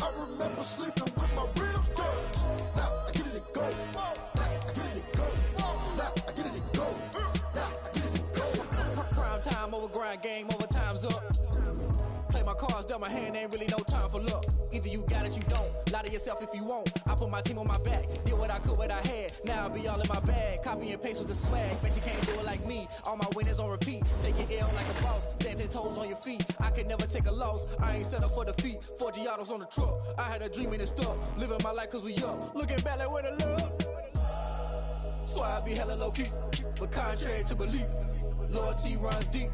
I remember sleeping with my ribs touched. Now I get it and go. Now I get it and go. Now I get it and go. Now I get it and go. Prime time over grind, game over, time's up. Play my cards, dealt my hand, ain't really no time for luck. Either you got it, you don't. Lie to yourself if you won't. I put my team on my back, did what I could, what I had. Now I'll be all in my bag, copy and paste with the swag. Bet you can't do it like me. All my winners on repeat. Take your L like a boss, stand 10 toes on your feet. I can never take a loss. I ain't set up for defeat. 4 Giottos on the truck. I had a dream and it stuck. Living my life cause we up. Looking back like where the love. So I be hella low key, but contrary to belief, loyalty runs deep.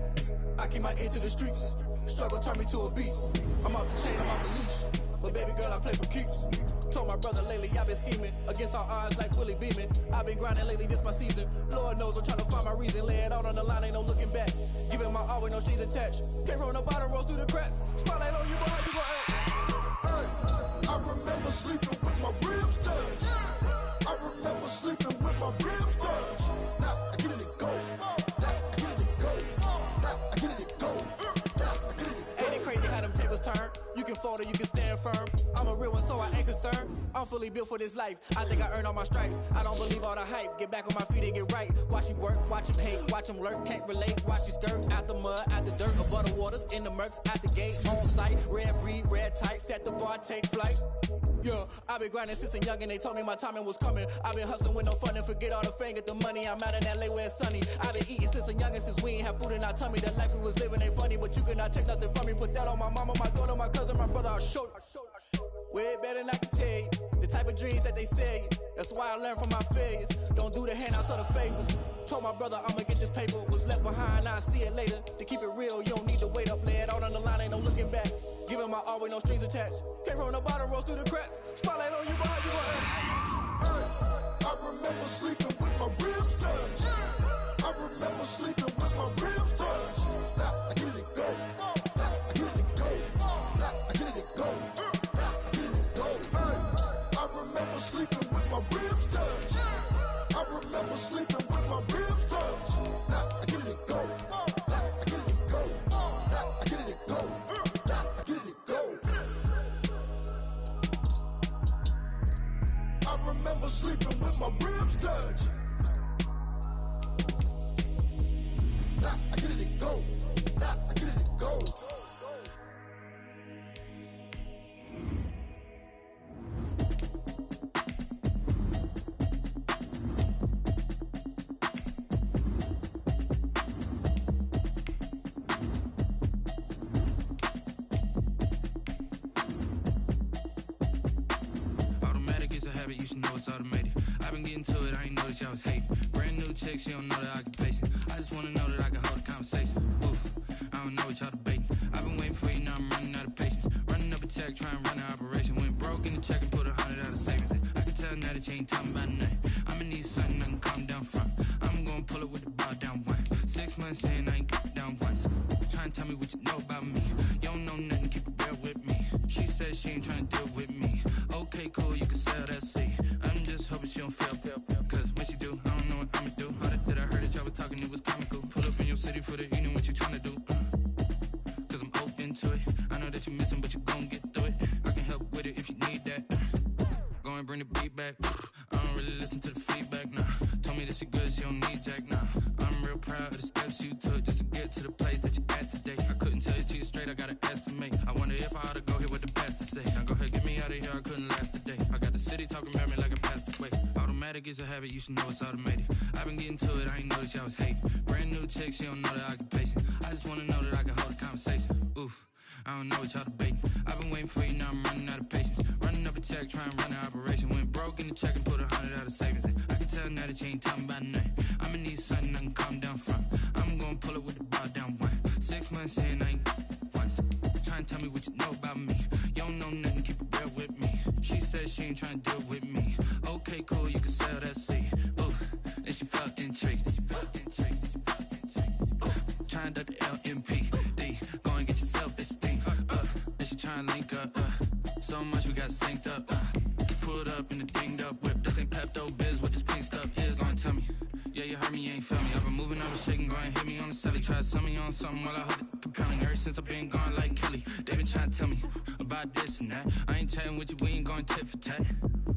I keep my ear to the streets. Struggle turned me to a beast. I'm off the chain, I'm off the leash. But baby girl, I play for keeps. Told my brother lately, I've been scheming against all odds like Willie Beeman. I've been grinding lately, this my season. Lord knows I'm trying to find my reason. Lay it out on the line, ain't no looking back. Giving my all with no strings attached. Came from the bottom, rose through the cracks. Spotlight on you, boy, how you gon' act? I remember sleeping with my ribs touched. I remember sleeping with my ribs touched. Now I get it and go. Now I get it and go. Now I get it and go. Ain't it crazy how them tables turn? You can fold or you can stand firm. I'm a real one, so I ain't concerned. I'm fully built for this life. I think I earned all my stripes. I don't believe all the hype. Get back on my feet and get right. Watch you work, watch him hate, watch him lurk. Can't relate, watch you skirt. Out the mud, out the dirt, above the waters, in the murks, out the gate, on site. Red breed, red tight, set the bar, take flight. Yeah, I've been grinding since a young and they told me my timing was coming. I've been hustling with no fun and forget all the fame, get the money. I'm out in LA where it's sunny. I've been eating since a young and since we ain't have food in our tummy. The life we was living ain't funny, but you cannot take nothing from me. Put that on my mama, my daughter, my cousin, my brother, I'll show you. Way better than I can tell you. The type of dreams that they sell you. That's why I learned from my failures. Don't do the handouts or the favors. Told my brother I'ma get this paper. Was left behind, I'll see it later. To keep it real, you don't need to wait up. Lay it out on the line, ain't no looking back. Giving my all with no strings attached. Came from the bottom, rose through the cracks. Spotlight on you, boy, how you gon' act? I remember sleeping with my ribs touched. I remember sleeping with my ribs touched. Now I get it and go. Now I get it and go. Now I get it and go. Now I get it and go. I remember sleeping with my ribs touched. I remember sleeping with my ribs touched. Now I get it and go. Now I get it and go. Now I get it and go. Now I get it and go. I remember sleeping with my ribs touched. Now I get it and go. Now I get it and go. Automatic is a habit, you should know it's automated. I've been getting to it, I ain't noticed y'all was hating. Brand new chick, she don't know the occupation. I just wanna know that I can hold a conversation. Oof, I don't know what y'all debating. I've been waiting for you, now I'm running out of patience. Running up a check, trying to run an operation. Went broke in the check and put 100 out of savings in. I can tell now that you ain't talking about nothing. I'ma need something I can calm down from. I'm gonna pull it with the bar down one. 6 months saying I ain't down once. Trying to tell me what you know about me. You don't know nothing, keep it real with me. She said she ain't trying to deal with me. Okay, cool, you can sell that seat. I'm just hoping she don't fail. Cause when she do, I don't know what I'ma do. All that I heard that y'all was talking, it was comical. Pull up in your city for the evening, what you trying to do? Cause I'm open to it. I know that you're missing, but you gon' get through it. I can help with it if you need that. Go and bring the beat back. I don't really listen to the feedback, nah. Told me that she good, she don't need jack, nah. I'm real proud of the steps you took just to get to the place that you at today. I couldn't tell you to you straight, I gotta estimate. I wonder if I ought to go here with the pastor say. Now go ahead, get me out of here, I couldn't last today. I got the city talking about me like I passed away. Automatic is a habit, you should know it's automated. I've been getting to it, I ain't noticed y'all was hating. Brand new chick, she don't know the occupation. I just wanna know that I can hold a conversation. Oof, I don't know what y'all debating. I've been waiting for you, now I'm running out of patience. Running up a check, trying to run an operation. Went broke in the check and put 100 out of savings in. I can tell now that you ain't talking about nothing. I'ma need something I can calm down from. I'm gonna pull it with the bar down one. 6 months saying I ain't once. Trying to tell me what you know about me. You don't know nothing, keep it real with me. She said she ain't trying to deal with me. Okay, cool, you can sell that seat. Ooh, and she felt intrigued. Trying to the LMPD. Go and get your self-esteem. And she trying to link up. So much we got synced up. Pulled up in the dinged up whip. This ain't Pepto-Biz, what this pink stuff is. Go and tell me. Yeah, you heard me, you ain't feel me. I've been moving, I was shaking, go and hit me on the celly. try to sell me on something while I hold it compelling. Ever since I've been gone like Kelly, they been trying to tell me about this and that. I ain't chatting with you, we ain't going tit for tat.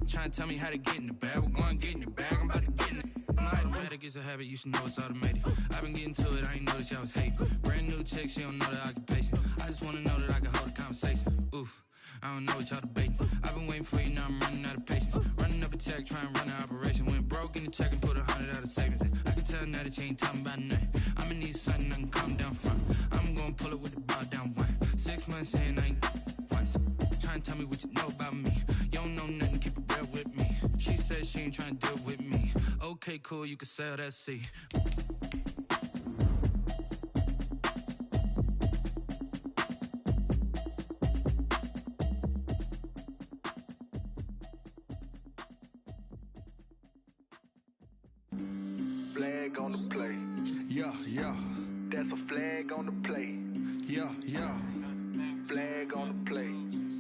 Trying to tell me how to get in the bag. We're going to get in the bag, I'm about to get in it. Automatic is a habit, you should know it's automated. I've been getting to it, I ain't noticed y'all was hating. Brand new chick, she don't know the occupation. I just wanna know that I can hold a conversation. Oof, I don't know what y'all debating. I've been waiting for you, now I'm running out of patience. Running up a check, trying to run an operation. Went broke in the check and put 100 out of savings in. I can tell now that you ain't talking about nothing. I'ma need something I can calm down from. I'm gonna pull it with the bar down one. 6 months in, I ain't once. Trying to tell me what you know about me. You don't know nothing, keep it real with me. She said she ain't trying to deal with me. Okay, cool, you can sell that seat. Flag on the play. Yeah, yeah. That's a flag on the play. Yeah, yeah. Flag on the play.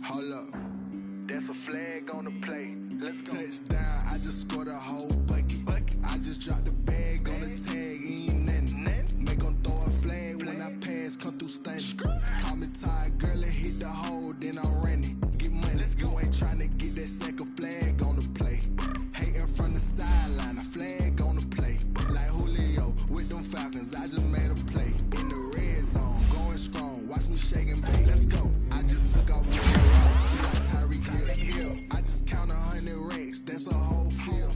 Hold up. That's a flag on the play. Let's go. Touchdown, I just scored a whole bucket. I just dropped the bag on the tag, ain't nothing. Make 'em throw a flag when I pass, come through stunning. Call me tired, girl, and hit the hole, then I'm running. Get money, you ain't tryna get that second flag on the play. Hating from the sideline, a flag on the play. Like Julio with them Falcons, I just made a play. In the red zone, going strong, watch me shake and bake. Let's go. I just took off with the rock, like Tyreek Hill. I just count 100 racks, that's a whole field.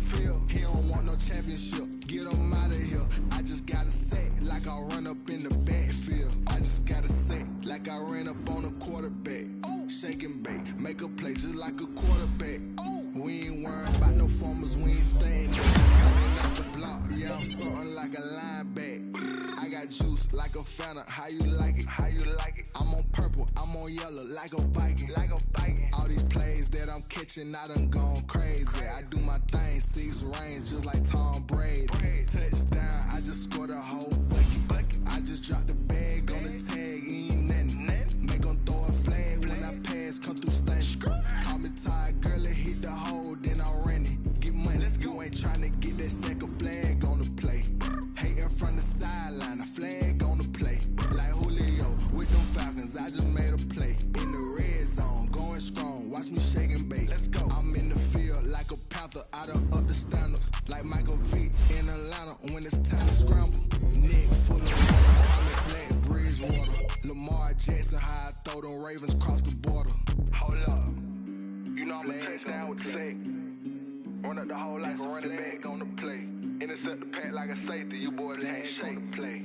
He don't want no championship, get him out of here. I just got a set, like I run up in the backfield. I just got a set, like I ran up on a quarterback. Shake and bake, make a play just like a quarterback. We ain't worried about no formers, we ain't staying there. Running out the block, yeah, I'm something like a lineback. I got juice like a Fanta, how you like it? How you like it? I'm on purple, I'm on yellow, like a Viking. Like a Viking. All these plays that I'm catching, I done gone crazy. I do my thing, 6 range, just like Tom Brady. Touchdown, I just scored a whole bucket. I just dropped the bag on the tag, ain't nothing. Make 'em throw a flag when I pass, come through stunning. Call me tired, girl, and hit the hole, then I'm running. Get money, you ain't tryna get that second flag on the play. Hating from the sideline, a flag on the play. Like Julio with them Falcons, I just made a play. In the red zone, going strong, watch me shake and bake. Let's go. I'm in the field like a Panther, I done up the standards. Like Michael V in Atlanta when it's time to scramble. Neck full of water, call me Black Bridgewater. Lamar Jackson, how I throw them Ravens cross the border. Hold up. You know I'm a touchdown with the sack. Run up the whole like a running back on the play. Intercept the pack like a safety, you boys ain't shake the play.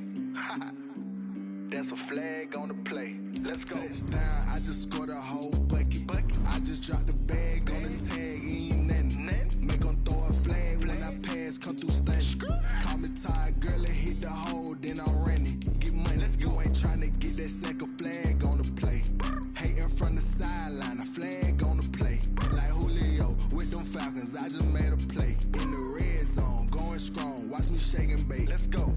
That's a flag on the play. Let's go. Touchdown, I just scored a whole bucket. I just dropped the bag on the tag, ain't nothing. Make 'em throw a flag when I pass, come through stunning. Call me tired, girl, and hit the hole, then I'm running. Get money, you ain't tryna get that second flag on the play. Hating from the sideline, a flag on the play. Like Julio with them Falcons, I just made a play. In the red zone, going strong, watch me shake and bake. Let's go.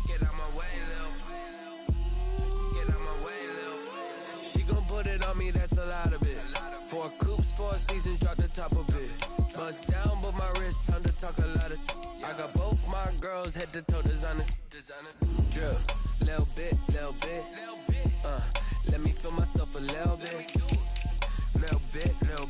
Get out my way, Lil. Get out my way, Lil. She gon' put it on me, that's a lot of it. 4 coops, 4 seasons, drop the top of it. Bust down, but my wrist, time to talk a lot of. I got both my girls head to toe designer. Drip, little bit. Let me feel myself a little bit. Little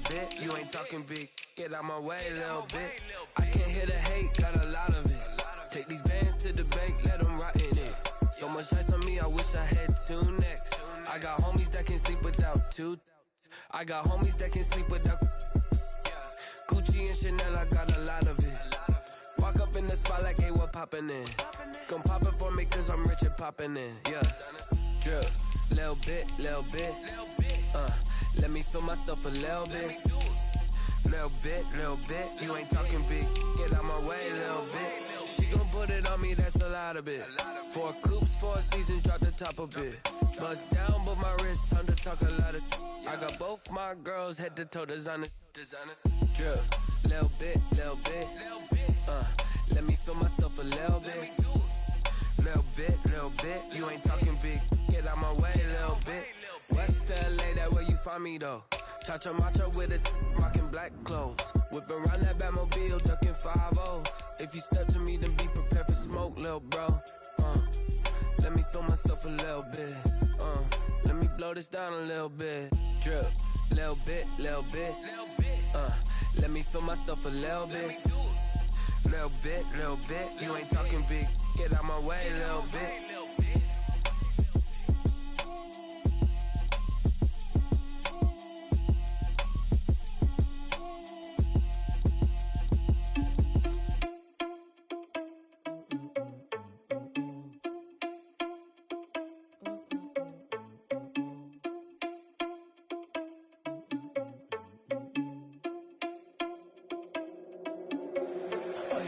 bit. You ain't talking big. Get out my way, little bit. I can't hear the hate, got a lot of it. Take these bands to the bank, let them rot in it. So much ice on me, I wish I had 2 necks. I got homies that can sleep without 2. I got homies that can sleep without. Gucci and Chanel, I got a lot of it. Walk up in the spot like, hey, what poppin' in? Gon' pop it for me cause I'm rich and poppin' in. Yeah, drip, little bit. Let me feel myself a little bit. Little bit. You ain't talking big. Get out my way, little bit. She gon' put it on me, that's a lot of it. 4 coops, 4 seasons, drop the top of it. Bust down, but my wrist, time to talk a lot of. I got both my girls head to toe designer. Drip, little bit. Let me feel myself a little bit. Little bit, you ain't talking big. Get out my way, little bit. West LA, that where you find me though. Chacha macho with a rockin' black clothes. Whip around that Batmobile, ducking 5-0. If you step to me, then be prepared for smoke, little bro. Let me feel myself a little bit. Let me blow this down a little bit. Drip, little bit, little bit. Let me feel myself a little bit. Little bit, you ain't talking big. Get out my way, little bit.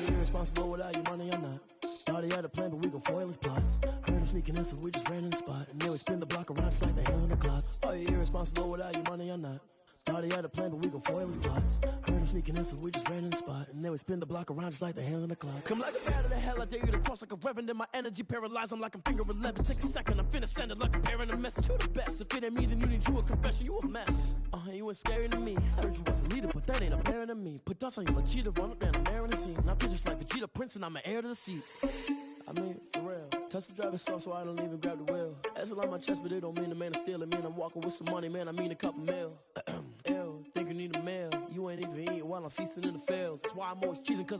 Irresponsible without your money or not. Thought he had a plan, but we gon' foil his plot. Heard him sneaking in, so we just ran in the spot. And then we spin the block around just like the hand on the clock. Are you irresponsible without your money or not? Thought he had a plan, but we gon' foil his plot. Heard him sneaking in, so we just ran in the spot. And then we spin the block around just like the hands on the clock. Come like a bat of the hell, I dare you to cross like a reverend. In my energy paralyzed, I'm like I'm finger 11. Take a second, I'm finna send it like a bearing a message. You the best, if it ain't me, then you need you a confession. You a mess, you ain't scary to me. Heard you was a leader, but that ain't apparent to me. Put dust on you, Cheetah, run up down the air in the scene. Now I just like Vegeta Prince, and I'm an heir to the seat. I mean, for real. Touch the driver's source, so I don't even grab the wheel. That's on my chest, but it don't mean the man is stealing. Man, I'm walking with some money, man, I mean a couple mil. Ew, think you need a meal. You ain't even eating while I'm feasting in the field. That's why I'm always cheesing, cause